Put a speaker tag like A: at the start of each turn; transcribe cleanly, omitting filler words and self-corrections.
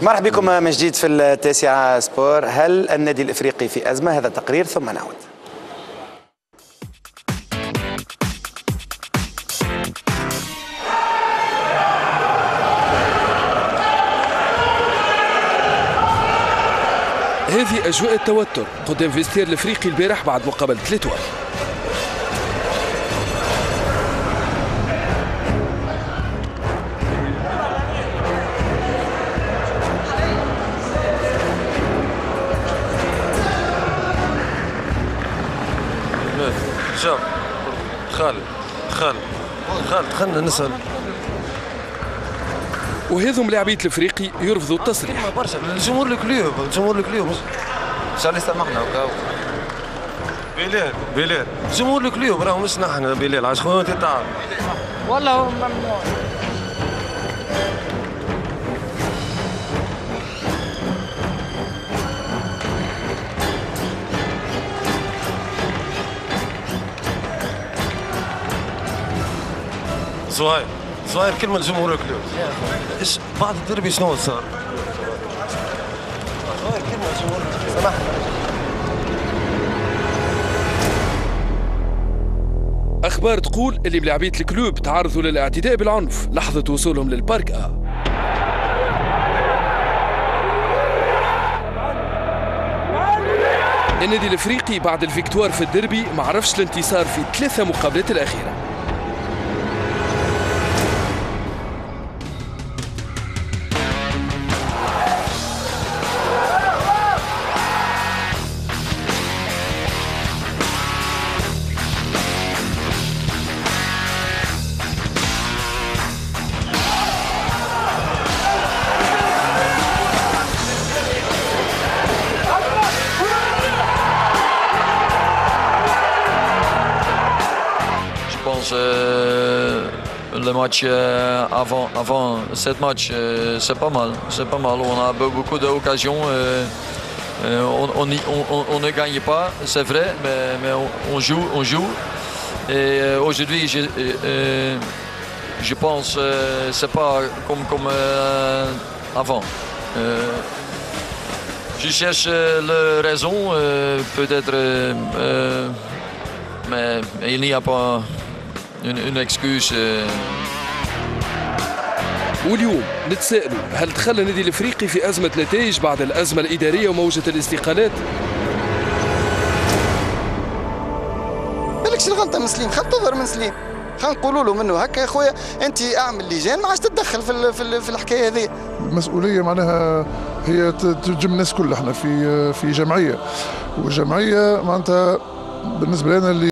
A: مرحبا بكم من جديد في التاسعة سبور. هل النادي الإفريقي في أزمة؟ هذا تقرير ثم نعود.
B: هذه أجواء التوتر قدام فيستير الإفريقي البارح بعد مقابلة ليتوال.
C: شوف خالد خلنا نسأل.
B: وهذم لاعبية الافريقي يرفضوا التصريح.
C: برشا الجمهور الكليوب
D: شو اللي سمحنا وكاو
C: بلال جمهور الكليوب راهو مش نحن بلال عاش خويا انت تعرف
E: والله هو ممنوع.
C: زهير كلمة جمهور الكلوب. ايش بعد الدربي شنو صار؟ زهير كلمة جمهور سمحنا.
B: أخبار تقول اللي بلاعبية الكلوب تعرضوا للاعتداء بالعنف لحظة وصولهم للبارك النادي الافريقي بعد الفيكتوار في الدربي ما عرفش الانتصار في 3 مقابلات الأخيرة.
F: Le match avant cette match, c'est pas mal. On a beaucoup d'occasions. On ne gagne pas, c'est vrai, mais on joue. Et aujourd'hui, je pense que c'est pas comme avant. Je cherche la raison, peut-être, mais il n'y a pas une excuse.
B: واليوم نتسائلوا هل دخل النادي الافريقي في ازمه نتائج بعد الازمه الاداريه وموجه الاستقالات؟
G: مالكش الغلطه من سليم، خل تظهر من سليم، خل نقولوا له منه هكا يا خويا انت اعمل لجان ما عادش تتدخل في الحكايه هذه.
H: المسؤوليه معناها هي تجم الناس كلها، احنا في جمعيه، والجمعيه معناتها بالنسبه لنا اللي